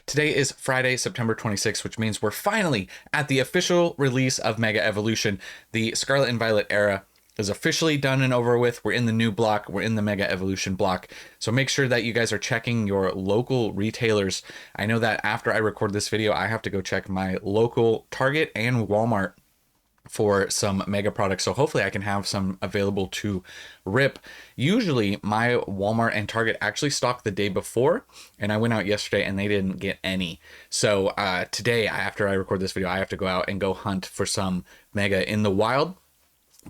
Today is Friday, September 26th, which means we're finally at the official release of Mega Evolution. The Scarlet and Violet era is officially done and over with. We're in the new block. We're in the Mega Evolution block. So make sure that you guys are checking your local retailers. I know that after I record this video, I have to go check my local Target and Walmart for some Mega products, so hopefully I can have some available to rip. Usually my Walmart and Target actually stock the day before, and I went out yesterday and they didn't get any. So today, after I record this video, I have to go out and go hunt for some Mega in the wild.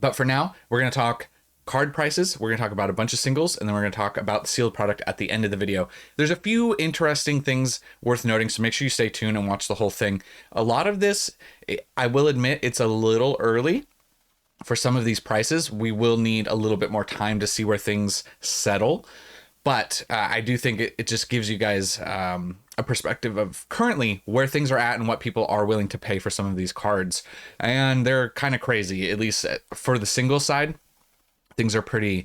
But for now, we're going to talk card prices, we're going to talk about a bunch of singles, and then we're going to talk about the sealed product at the end of the video. There's a few interesting things worth noting, so make sure you stay tuned and watch the whole thing. A lot of this, I will admit, it's a little early for some of these prices. We will need a little bit more time to see where things settle, but I do think it just gives you guys a perspective of currently where things are at and what people are willing to pay for some of these cards. And they're kind of crazy, at least for the single side. Things are pretty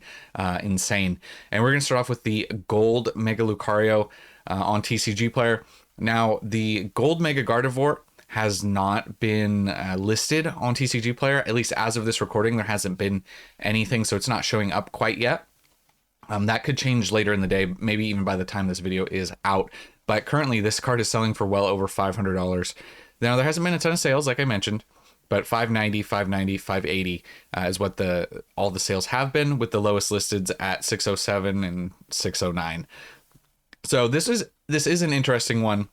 insane. And we're going to start off with the gold Mega Lucario on TCG Player. Now, the gold Mega Gardevoir has not been listed on TCG Player. At least as of this recording, there hasn't been anything, so it's not showing up quite yet. That could change later in the day, maybe even by the time this video is out. But currently, this card is selling for well over $500. Now, there hasn't been a ton of sales, like I mentioned, but $590, $590, $580 is what all the sales have been, with the lowest listeds at $607 and $609. So this is an interesting one,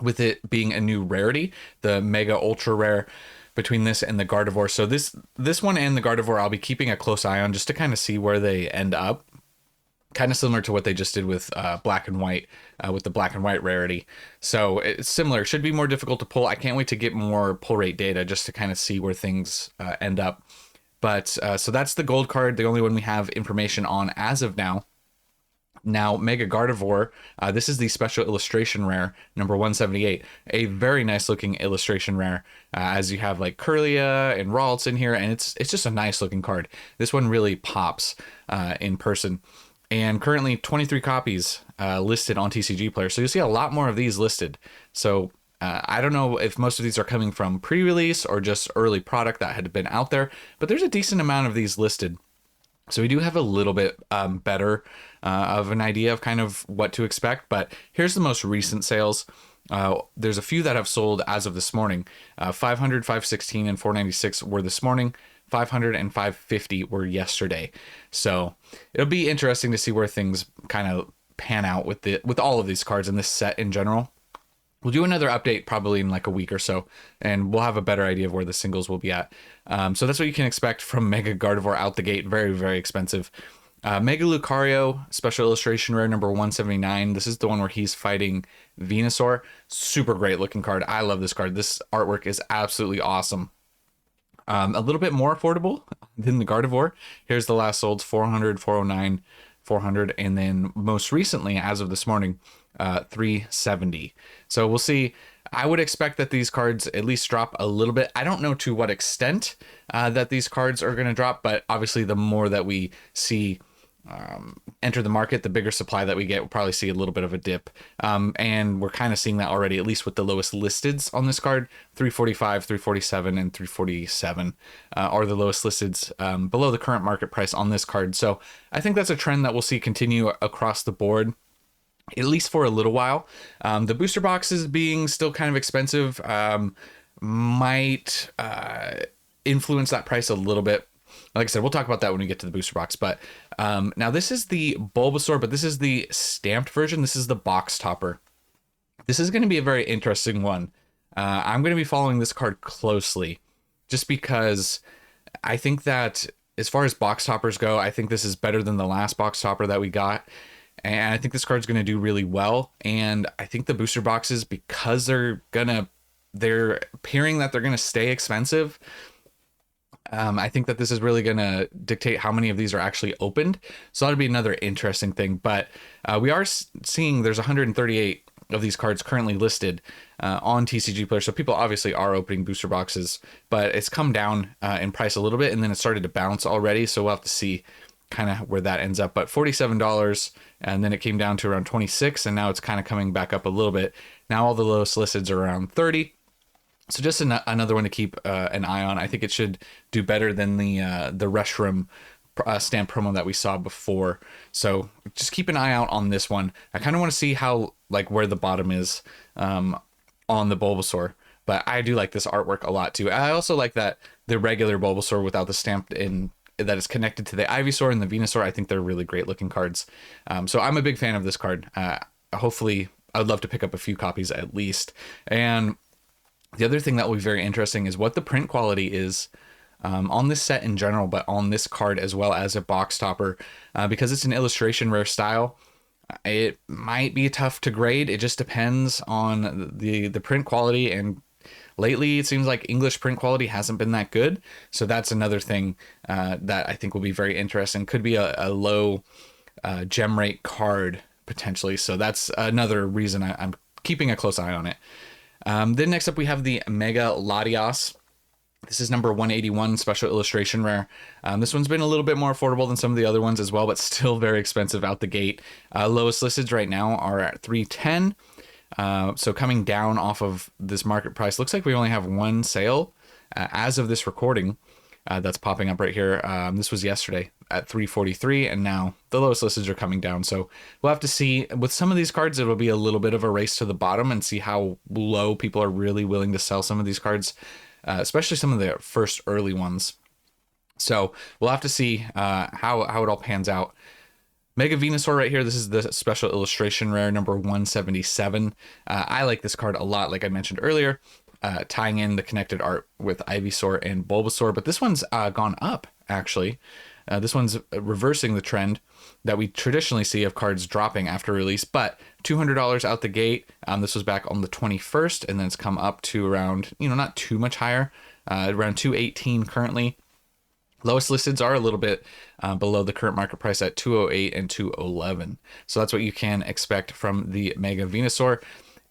with it being a new rarity, the Mega Ultra Rare between this and the Gardevoir. So this one and the Gardevoir I'll be keeping a close eye on just to kind of see where they end up. Kind of similar to what they just did with black and white, with the black and white rarity. So it's similar. Should be more difficult to pull. I can't wait to get more pull rate data just to kind of see where things end up. But so that's the gold card, the only one we have information on as of now. Now, Mega Gardevoir, this is the special illustration rare, number 178. A very nice looking illustration rare, as you have like Curlia and Ralts in here, and it's just a nice looking card. This one really pops in person. And currently 23 copies listed on TCG Player. So you'll see a lot more of these listed. So I don't know if most of these are coming from pre-release or just early product that had been out there, but there's a decent amount of these listed. So we do have a little bit better of an idea of kind of what to expect. But here's the most recent sales. There's a few that have sold as of this morning. 500, 516, and 496 were this morning. 500 and 550 were yesterday. So it'll be interesting to see where things kind of pan out with all of these cards in this set in general. We'll do another update probably in like a week or so, and we'll have a better idea of where the singles will be at. So that's what you can expect from Mega Gardevoir out the gate. Very, very expensive. Mega Lucario, special illustration rare number 179. This is the one where he's fighting Venusaur. Super great looking card. I love this card. This artwork is absolutely awesome. A little bit more affordable than the Gardevoir. Here's the last sold, 400, 409, 400, and then most recently, as of this morning, 370. So we'll see. I would expect that these cards at least drop a little bit. I don't know to what extent that these cards are going to drop, but obviously the more that we see enter the market, the bigger supply that we get, we'll probably see a little bit of a dip. And we're kind of seeing that already, at least with the lowest listeds on this card. 345, 347, and 347 are the lowest listeds below the current market price on this card. So I think that's a trend that we'll see continue across the board, at least for a little while. The booster boxes being still kind of expensive might influence that price a little bit. Like I said, we'll talk about that when we get to the booster box. But now this is the Bulbasaur, but this is the stamped version. This is the box topper. This is going to be a very interesting one. I'm going to be following this card closely just because I think that as far as box toppers go, I think this is better than the last box topper that we got. And I think this card's going to do really well. And I think the booster boxes, because they're appearing that they're going to stay expensive, I think that this is really going to dictate how many of these are actually opened. So that'll be another interesting thing. But we are seeing there's 138 of these cards currently listed on TCG Player. So people obviously are opening booster boxes, but it's come down in price a little bit, and then it started to bounce already. So we'll have to see kind of where that ends up. But $47, and then it came down to around 26, and now it's kind of coming back up a little bit. Now all the lowest listeds are around 30. So just another one to keep an eye on. I think it should do better than the Reshiram stamp promo that we saw before. So just keep an eye out on this one. I kind of want to see how, like, where the bottom is on the Bulbasaur. But I do like this artwork a lot too. I also like that the regular Bulbasaur without the stamp in that is connected to the Ivysaur and the Venusaur. I think they're really great looking cards. So I'm a big fan of this card. Hopefully, I would love to pick up a few copies at least. And the other thing that will be very interesting is what the print quality is on this set in general, but on this card as well as a box topper, because it's an illustration rare style. It might be tough to grade. It just depends on the print quality, and lately it seems like English print quality hasn't been that good. So that's another thing that I think will be very interesting. Could be a low gem rate card potentially. So that's another reason I'm keeping a close eye on it. Then next up we have the Mega Latias. This is number 181, special illustration rare. This one's been a little bit more affordable than some of the other ones as well, but still very expensive out the gate. Lowest listed right now are at 310. So coming down off of this market price. Looks like we only have one sale as of this recording that's popping up right here. This was yesterday at 343, and now the lowest listeds are coming down. So we'll have to see. With some of these cards, it'll be a little bit of a race to the bottom and see how low people are really willing to sell some of these cards, especially some of the first early ones. So we'll have to see how it all pans out. Mega Venusaur right here. This is the special illustration rare number 177. I like this card a lot, like I mentioned earlier, tying in the connected art with Ivysaur and Bulbasaur. But this one's gone up, actually. This one's reversing the trend that we traditionally see of cards dropping after release, but $200 out the gate. This was back on the 21st, and then it's come up to around, not too much higher, around 218 currently. Lowest listeds are a little bit below the current market price at 208 and 211. So that's what you can expect from the Mega Venusaur.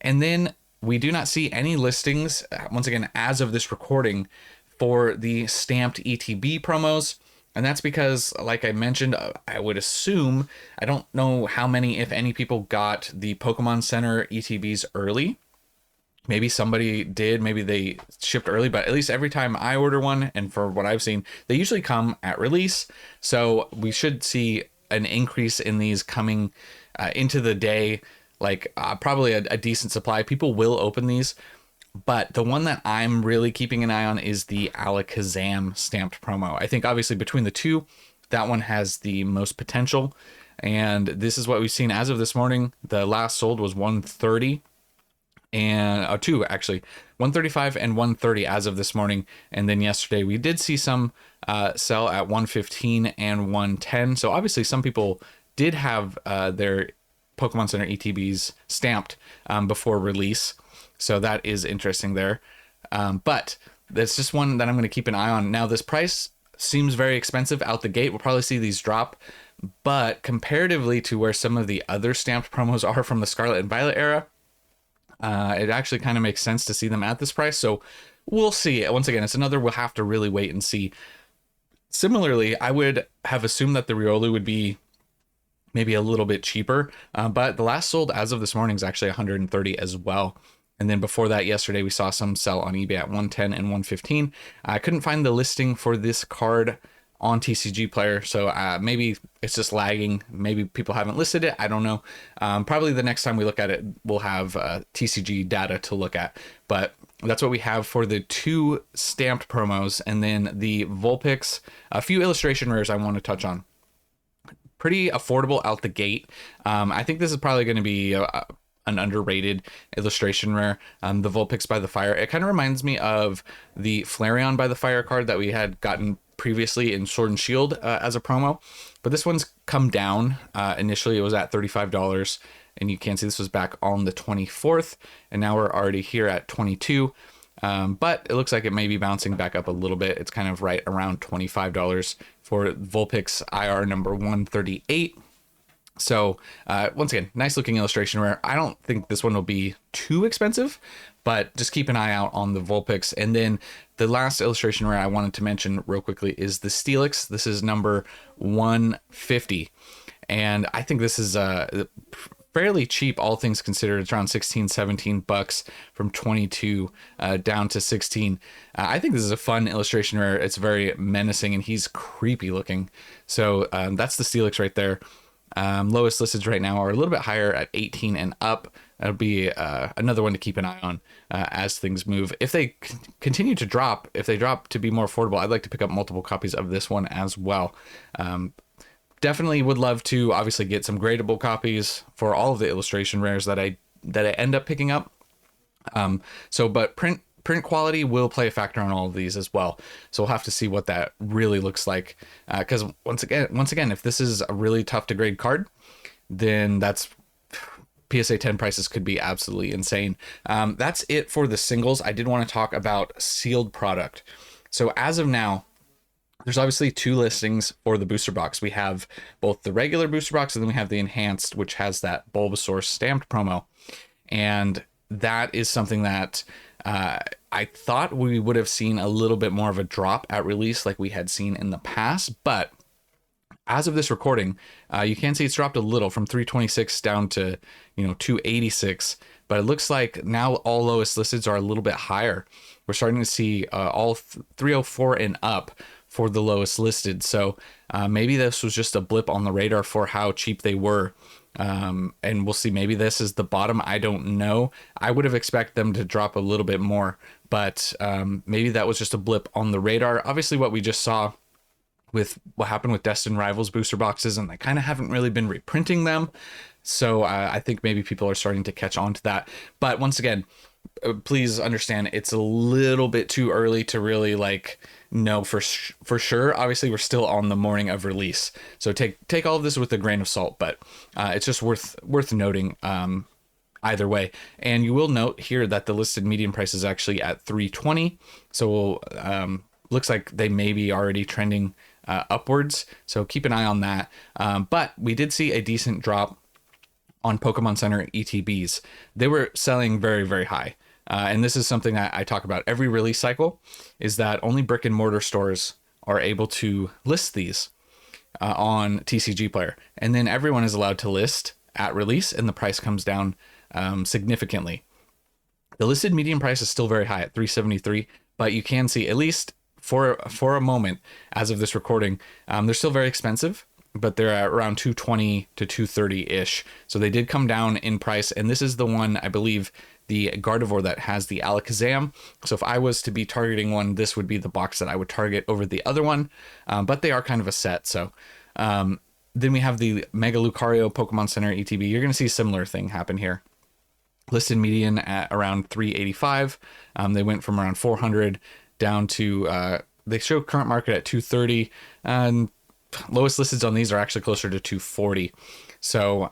And then we do not see any listings, once again, as of this recording, for the stamped ETB promos. And that's because, like I mentioned, I would assume, I don't know how many, if any, people got the Pokemon Center ETBs early. Maybe somebody did, maybe they shipped early, but at least every time I order one, and for what I've seen, they usually come at release. So we should see an increase in these coming into the day, like probably a decent supply. People will open these, but the one that I'm really keeping an eye on is the Alakazam stamped promo. I think obviously between the two, that one has the most potential. And this is what we've seen as of this morning. The last sold was 130. And two actually, 135 and 130 as of this morning. And then yesterday we did see some sell at 115 and 110. So obviously some people did have their Pokemon Center ETBs stamped before release. So that is interesting there. But that's just one that I'm going to keep an eye on. Now this price seems very expensive out the gate. We'll probably see these drop, but comparatively to where some of the other stamped promos are from the Scarlet and Violet era, it actually kind of makes sense to see them at this price. So we'll see. Once again, it's another we'll have to really wait and see. Similarly, I would have assumed that the Riolu would be maybe a little bit cheaper, but the last sold as of this morning is actually 130 as well. And then before that, yesterday, we saw some sell on eBay at 110 and 115. I couldn't find the listing for this card on TCG Player, so maybe it's just lagging. Maybe people haven't listed it. I don't know. Probably the next time we look at it, we'll have TCG data to look at. But that's what we have for the two stamped promos. And then the Vulpix, a few illustration rares I want to touch on. Pretty affordable out the gate. I think this is probably going to be an underrated illustration rare. The Vulpix by the Fire. It kind of reminds me of the Flareon by the Fire card that we had gotten previously in Sword and Shield as a promo, but this one's come down. Initially it was at $35, and you can see this was back on the 24th, and now we're already here at 22. But it looks like it may be bouncing back up a little bit. It's kind of right around $25 for Vulpix IR number 138. So once again, nice looking illustration rare. I don't think this one will be too expensive, but just keep an eye out on the Vulpix. And then the last illustration rare I wanted to mention real quickly is the Steelix. This is number 150. And I think this is fairly cheap, all things considered. It's around 16, 17 bucks from 22 down to 16. I think this is a fun illustration rare. It's very menacing and he's creepy looking. So that's the Steelix right there. Lowest listeds right now are a little bit higher at 18 and up. That'll be another one to keep an eye on as things move. If they continue to drop, if they drop to be more affordable, I'd like to pick up multiple copies of this one as well. Definitely would love to obviously get some gradable copies for all of the illustration rares that I end up picking up. But print quality will play a factor on all of these as well. So we'll have to see what that really looks like. Because once again, if this is a really tough to grade card, then that's PSA 10 prices could be absolutely insane. That's it for the singles. I did want to talk about sealed product. So as of now, there's obviously two listings for the booster box. We have both the regular booster box and then we have the enhanced, which has that Bulbasaur stamped promo. And that is something that I thought we would have seen a little bit more of a drop at release like we had seen in the past. But as of this recording, you can see it's dropped a little from 326 down to 286. But it looks like now all lowest listeds are a little bit higher. We're starting to see all 304 and up for the lowest listed. So maybe this was just a blip on the radar for how cheap they were. And we'll see. Maybe this is the bottom. I don't know. I would have expected them to drop a little bit more, but maybe that was just a blip on the radar. Obviously, what we just saw with what happened with Destined Rivals booster boxes, and they kind of haven't really been reprinting them. So I think maybe people are starting to catch on to that. But once again, please understand it's a little bit too early to really know for sure. Obviously, we're still on the morning of release, so take all of this with a grain of salt. But it's just worth noting either way. And you will note here that the listed median price is actually at $320. So looks like they may be already trending upwards. So keep an eye on that. But we did see a decent drop on Pokemon Center ETBs. They were selling very, very high. And this is something I talk about every release cycle, is that only brick and mortar stores are able to list these on TCG Player. And then everyone is allowed to list at release and the price comes down significantly. The listed median price is still very high at $373, but you can see, at least for a moment as of this recording, they're still very expensive, but they're at around $220 to $230-ish. So they did come down in price. And this is the one, I believe, the Gardevoir that has the Alakazam. So if I was to be targeting one, this would be the box that I would target over the other one. But they are kind of a set. So then we have the Mega Lucario Pokemon Center ETB. You're going to see a similar thing happen here. Listed median at around 385. They went from around 400 down to, they show current market at 230. And lowest listeds on these are actually closer to 240. So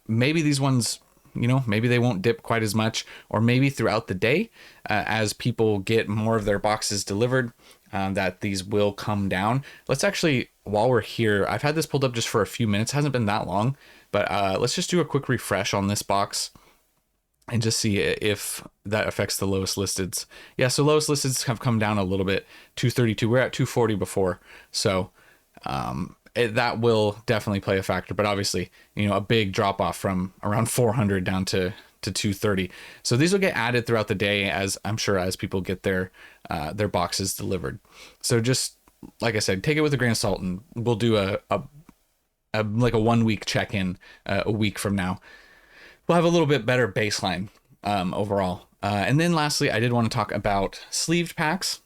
maybe these ones, maybe they won't dip quite as much, or maybe throughout the day as people get more of their boxes delivered, that these will come down. Let's actually, while we're here, I've had this pulled up just for a few minutes. It hasn't been that long, but let's just do a quick refresh on this box and just see if that affects the lowest listeds. Yeah, so lowest listeds have come down a little bit, 232. We're at 240 before. So that will definitely play a factor, but obviously, a big drop off from around 400 down to 230. So these will get added throughout the day, as I'm sure as people get their boxes delivered. So just like I said, take it with a grain of salt, and we'll do a 1 week check-in a week from now. We'll have a little bit better baseline overall. And then lastly, I did want to talk about sleeved packs.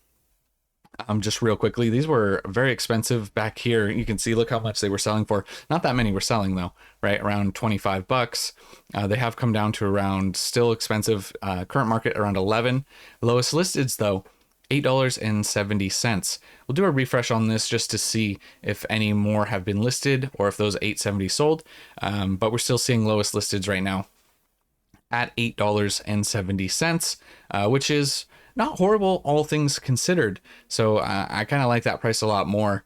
Just real quickly, these were very expensive back here. You can see, look how much they were selling for. Not that many were selling though, right? Around 25 bucks. They have come down to around, still expensive, current market around 11. Lowest listeds though, $8.70. We'll do a refresh on this just to see if any more have been listed or if those 870 sold. But we're still seeing lowest listeds right now at $8.70, which is not horrible, all things considered. So I kind of like that price a lot more.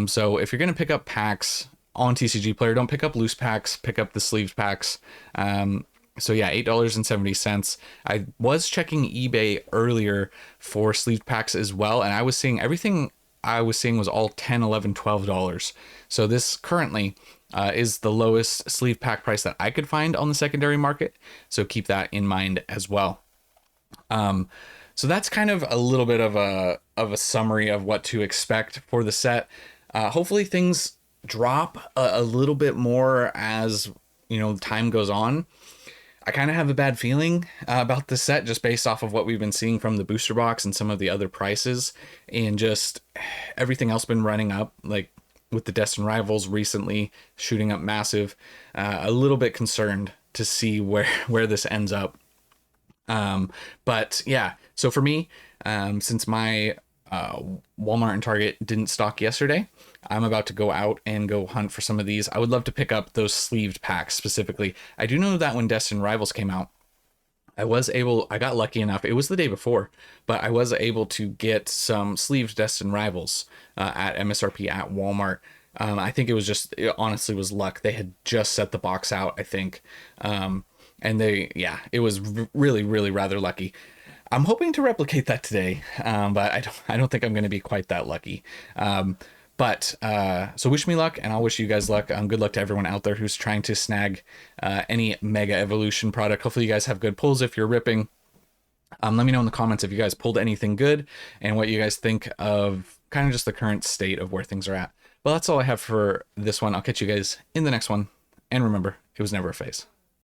So if you're going to pick up packs, on TCG Player. Don't pick up loose packs, pick up the sleeved packs. So yeah, $8.70. I was checking eBay earlier for sleeved packs as well, and I was seeing everything I was seeing was all $10, $11, $12. So this currently is the lowest sleeve pack price that I could find on the secondary market. So keep that in mind as well. So that's kind of a little bit of a summary of what to expect for the set. Hopefully things drop a little bit more as time goes on. I kind of have a bad feeling about the set just based off of what we've been seeing from the booster box and some of the other prices, and just everything else been running up, like with the Destined Rivals recently shooting up massive. A little bit concerned to see where this ends up. But yeah, so for me, since my Walmart and Target didn't stock yesterday, I'm about to go out and go hunt for some of these. I would love to pick up those sleeved packs specifically. I do know that when Destined Rivals came out, I got lucky enough, it was the day before, but I was able to get some sleeved Destined Rivals at MSRP at Walmart. I think it honestly was luck. They had just set the box out, I think. And it was really, really rather lucky. I'm hoping to replicate that today, but I don't think I'm going to be quite that lucky. So wish me luck, and I'll wish you guys luck. Good luck to everyone out there who's trying to snag any Mega Evolution product. Hopefully you guys have good pulls if you're ripping. Let me know in the comments if you guys pulled anything good and what you guys think of kind of just the current state of where things are at. Well, that's all I have for this one. I'll catch you guys in the next one. And remember, it was never a phase.